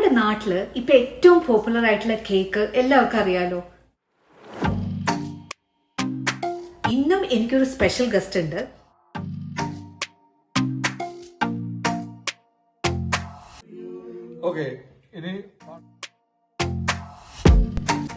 നമ്മുടെ നാട്ടില് ഇപ്പൊ ഏറ്റവും പോപ്പുലർ ആയിട്ടുള്ള കേക്ക് എല്ലാവർക്കും അറിയാലോ. ഇന്നും എനിക്കൊരു സ്പെഷ്യൽ ഗസ്റ്റ് ഉണ്ട്.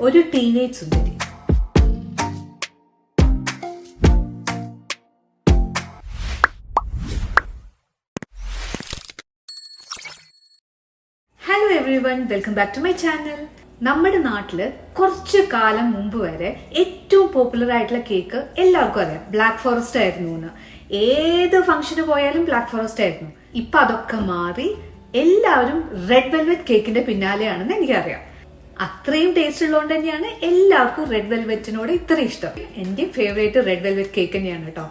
ഒരു ടീനേജ് സുന്ദരി. Hello everyone, welcome back to my channel. നമ്മുടെ നാട്ടില് കുറച്ചു കാലം മുമ്പ് വരെ ഏറ്റവും പോപ്പുലർ ആയിട്ടുള്ള കേക്ക് എല്ലാവർക്കും അറിയാം, ബ്ലാക്ക് ഫോറസ്റ്റ് ആയിരുന്നു എന്ന്. ഏത് ഫംഗ്ഷന് പോയാലും ബ്ലാക്ക് ഫോറസ്റ്റ് ആയിരുന്നു. ഇപ്പൊ അതൊക്കെ മാറി എല്ലാവരും റെഡ് വെൽവെറ്റ് കേക്കിന്റെ പിന്നാലെയാണെന്ന് എനിക്കറിയാം. അത്രയും ടേസ്റ്റ് ഉള്ളതുകൊണ്ട് തന്നെയാണ് എല്ലാവർക്കും റെഡ് വെൽവെറ്റിനോട് ഇത്ര ഇഷ്ടം. എൻ്റെ ഫേവറേറ്റ് റെഡ് വെൽവെറ്റ് കേക്ക് തന്നെയാണ് കേട്ടോ.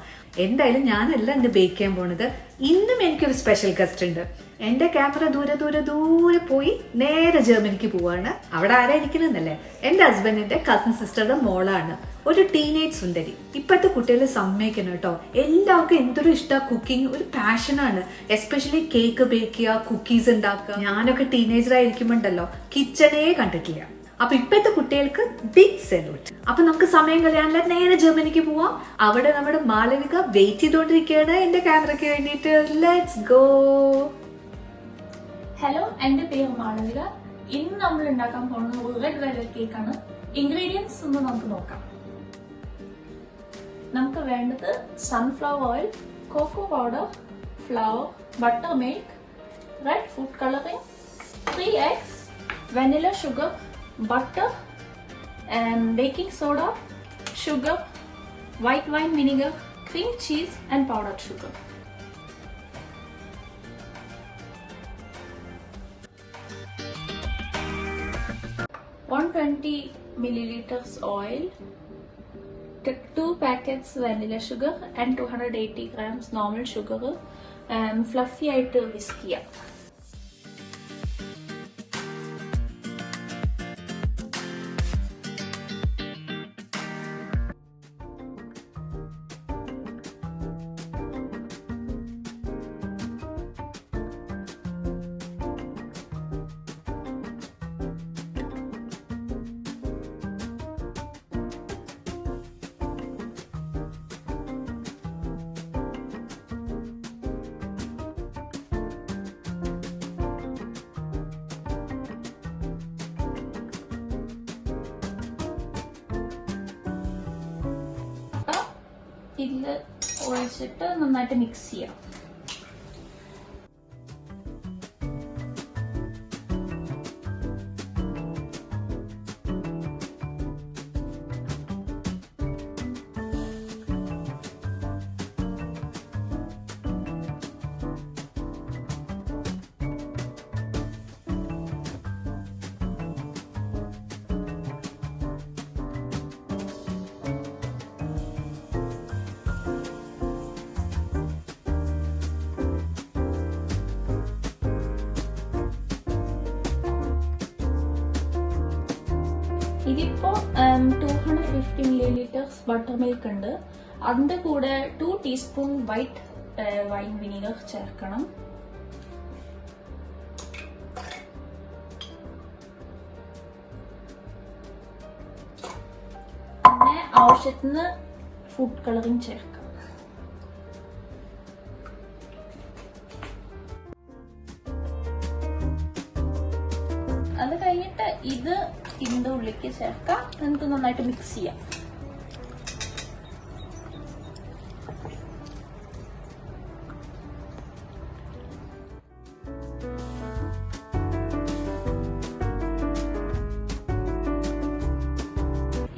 എന്തായാലും ഞാനല്ല എന്റെ ബേക്ക് ചെയ്യാൻ പോണത്. ഇന്നും എനിക്കൊരു സ്പെഷ്യൽ ഗസ്റ്റ് ഉണ്ട്. എന്റെ ക്യാമറ ദൂരെ ദൂരെ ദൂരെ പോയി നേരെ ജർമ്മനിക്ക് പോവാണ്. അവിടെ ആരായിരിക്കണമെന്നല്ലേ, എന്റെ ഹസ്ബൻഡിന്റെ കസിൻ സിസ്റ്ററുടെ മോളാണ്, ഒരു ടീനേജ് സുന്ദരി. ഇപ്പോഴത്തെ കുട്ടികളെ സമ്മതിക്കണം കേട്ടോ. എല്ലാവർക്കും എന്തൊരു ഇഷ്ടമാണ് കുക്കിംഗ്, ഒരു പാഷനാണ്. എസ്പെഷ്യലി കേക്ക് ബേക്ക് ചെയ്യുക, കുക്കീസ് ഉണ്ടാക്കുക. ഞാനൊക്കെ ടീനേജറായിരിക്കുമ്പോണ്ടല്ലോ കിച്ചണേ കണ്ടിട്ടില്ല. അപ്പൊ ഇപ്പോഴത്തെ കുട്ടികൾക്ക് ബിഗ് സല്യൂട്ട്. അപ്പൊ നമുക്ക് സമയം കളയാനുള്ള നേരെ ജർമ്മനിക്ക് പോവാം. അവിടെ നമ്മുടെ മാളവിക വെയിറ്റ് ചെയ്തോണ്ടിരിക്കുകയാണ് എന്റെ ക്യാമറയ്ക്ക് വേണ്ടിയിട്ട്. Let's go. ഹലോ, എന്റെ പേര് മാളവിക. ഇന്ന് നമ്മൾ ഉണ്ടാക്കാൻ പോകുന്നത് റെഡ് വെൽവെറ്റ് കേക്കാണ്. ഇൻഗ്രീഡിയൻസ് ഒന്ന് നമുക്ക് നോക്കാം. നമുക്ക് വേണ്ടത് sunflower oil, coco powder, flower, butter milk, red food colouring, 3 eggs, vanilla sugar, butter and baking soda, sugar, white wine vinegar, cream cheese and powdered sugar. 120 milliliters oil, 2 packets vanilla sugar and 280 grams normal sugar, and fluffy ആയിട്ട് whisk ചെയ്യാം. ഇതിൽ ഒഴിച്ചിട്ട് നന്നായിട്ട് mix ചെയ്യാം. ഇതിപ്പോ 250 milliliters butter milk ഉണ്ട്. അതിന്റെ കൂടെ 2 ടീസ്പൂൺ വൈറ്റ് വൈൻ വിനീഗർ ചേർക്കണം. പിന്നെ ആവശ്യത്തിന് ഫുഡ് കളറിംഗ് ചേർക്കാം. അത് കഴിഞ്ഞിട്ട് ഇത് ഇതിന്റെ ഉള്ളിലേക്ക് ചേർക്കാം. എന്നിട്ട് നന്നായിട്ട് മിക്സ് ചെയ്യാം.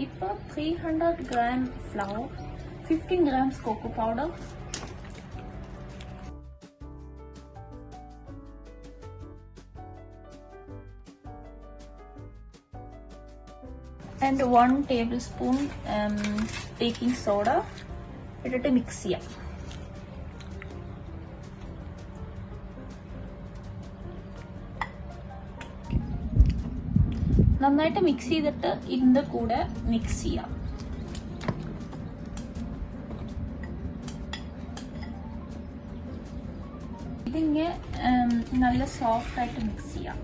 ഇപ്പൊ 300 gram flour, 15 grams cocoa powder, and 1 tablespoon baking soda ഇട്ടിട്ട് മിക്സ് ചെയ്യാം. നന്നായിട്ട് മിക്സ് ചെയ്തിട്ട് ഇതിന്റെ കൂടെ മിക്സ് ചെയ്യാം. ഇതിങ്ങനെ നല്ല സോഫ്റ്റ് ആയിട്ട് മിക്സ് ചെയ്യാം.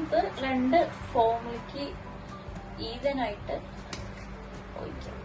ഇത് രണ്ട് ഫോമിലേക്ക് ഈവൻ ആയിട്ട് ഒഴിക്കാം.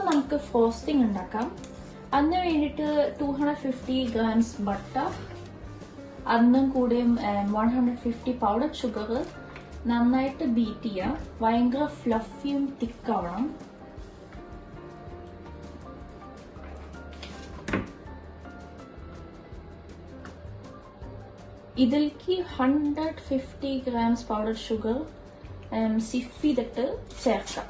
നമുക്ക് ഫ്രോസ്റ്റിംഗ് ഉണ്ടാക്കാം. അതിന് വേണ്ടിയിട്ട് 250 grams ബട്ടർ, അതിനും കൂടെ 150 പൗഡർ ഷുഗർ നന്നായിട്ട് ബീറ്റ് ചെയ്യാം. ഭയങ്കര ഫ്ലഫിയും തിക്കാവണം. ഇതിലേക്ക് 150 grams പൗഡർ ഷുഗർ സിഫ് ചെയ്തിട്ട് ചേർക്കാം.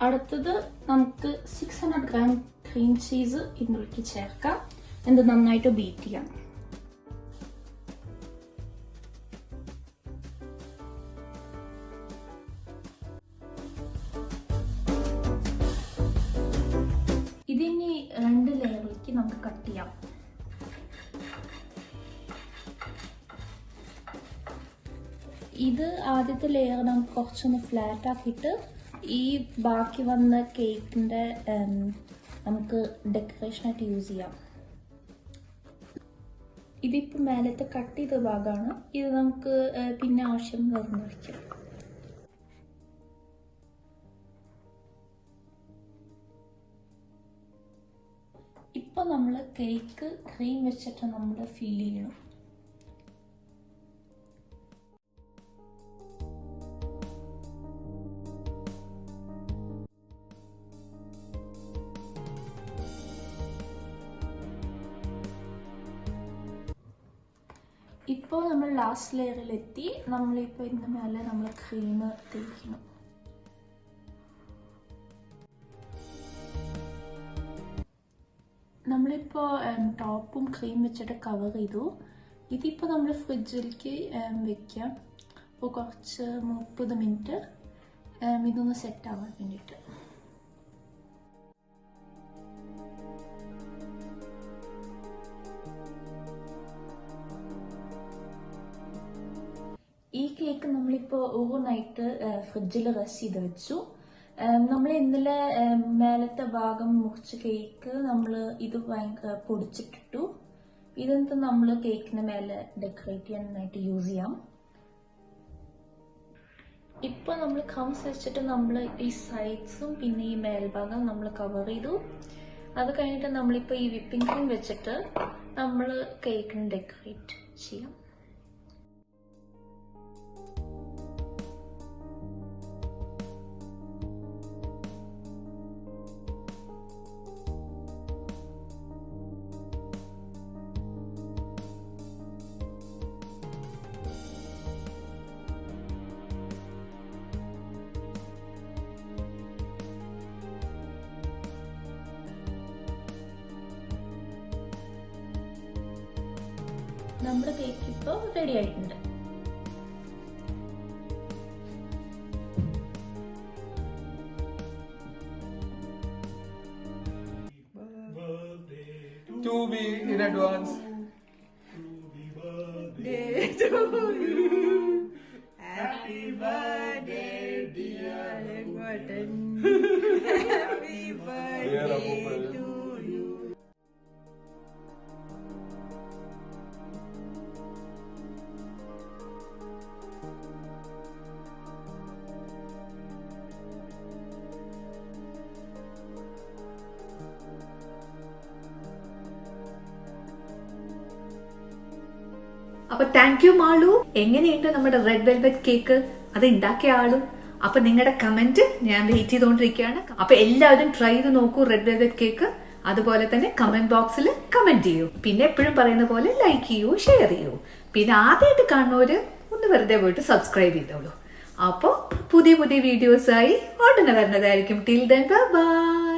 അടുത്തത് നമുക്ക് 600 gram ക്രീം ചീസ് ഇതിലേക്ക് ചേർക്കാം. ഇത് നന്നായിട്ട് ബീറ്റ് ചെയ്യാം. ഇതിനി 2 ലെയറിലേക്ക് നമുക്ക് കട്ട് ചെയ്യാം. ഇത് ആദ്യത്തെ ലെയർ നമുക്ക് കുറച്ചൊന്ന് ഫ്ലാറ്റ് ആക്കിയിട്ട് ഈ ബാക്കി വന്ന കേക്കിന്റെ നമുക്ക് ഡെക്കറേഷനായിട്ട് യൂസ് ചെയ്യാം. ഇതിപ്പോൾ മേലത്തെ കട്ട് ചെയ്ത ഭാഗമാണ്. ഇത് നമുക്ക് പിന്നെ ആവശ്യം വരുന്ന വയ്ക്കാം. ഇപ്പൊ നമ്മൾ കേക്ക് ക്രീം വെച്ചിട്ട് നമ്മൾ ഫിൽ ചെയ്യണം. ഇപ്പോൾ നമ്മൾ ലാസ്റ്റ് ലെയറിലെത്തി. നമ്മളിപ്പോൾ ഇതിന് മേലെ നമ്മൾ ക്രീം തേക്കണം. നമ്മളിപ്പോൾ ടോപ്പും ക്രീം വെച്ചിട്ട് കവർ ചെയ്തു. ഇതിപ്പോൾ നമ്മൾ ഫ്രിഡ്ജിലേക്ക് വെക്കാം. അപ്പോൾ കുറച്ച് 30 മിനിറ്റ് ഇതൊന്ന് സെറ്റ് ആവാൻ വേണ്ടിയിട്ട്. ഈ കേക്ക് നമ്മളിപ്പോൾ ഓവർനൈറ്റ് ഫ്രിഡ്ജിൽ റെസ്റ്റ് ചെയ്ത് വെച്ചു. നമ്മൾ ഇന്നലെ മേലത്തെ ഭാഗം മുറിച്ച കേക്ക് നമ്മൾ ഇത് പൊടിച്ചിട്ടിട്ടു. ഇതെന്ത് നമ്മൾ കേക്കിന് മേലെ ഡെക്കറേറ്റ് ചെയ്യാനായിട്ട് യൂസ് ചെയ്യാം. ഇപ്പോൾ നമ്മൾ ക്രംസ് വെച്ചിട്ട് നമ്മൾ ഈ സൈഡ്സും പിന്നെ ഈ മേൽഭാഗം നമ്മൾ കവർ ചെയ്തു. അത് കഴിഞ്ഞിട്ട് നമ്മളിപ്പോൾ ഈ വിപ്പിംഗ് ക്രീം വെച്ചിട്ട് നമ്മൾ കേക്കിന് ഡെക്കറേറ്റ് ചെയ്യാം. നമ്മുടെ കേക്ക് ഇപ്പോൾ റെഡി ആയിട്ടുണ്ട്. To me in advance. Happy birthday, dear Gordon. Happy birthday to you. അപ്പൊ താങ്ക് യു മാളു. എങ്ങനെയുണ്ട് നമ്മുടെ റെഡ് വെൽവെറ്റ് കേക്ക്? അത് ഉണ്ടാക്കിയ ആളും. അപ്പൊ നിങ്ങളുടെ കമന്റ് ഞാൻ വെയിറ്റ് ചെയ്തുകൊണ്ടിരിക്കുകയാണ്. അപ്പൊ എല്ലാവരും ട്രൈ ചെയ്ത് നോക്കൂ റെഡ് വെൽവെറ്റ് കേക്ക്. അതുപോലെ തന്നെ കമന്റ് ബോക്സിൽ കമന്റ് ചെയ്യൂ. പിന്നെ എപ്പോഴും പറയുന്ന പോലെ ലൈക്ക് ചെയ്യൂ, ഷെയർ ചെയ്യൂ. പിന്നെ ആദ്യമായിട്ട് കാണുന്നവര് ഒന്ന് വെറുതെ പോയിട്ട് സബ്സ്ക്രൈബ് ചെയ്തോളൂ. അപ്പോൾ പുതിയ പുതിയ വീഡിയോസായി ഉടനെ വരുന്നതായിരിക്കും. Till then bye.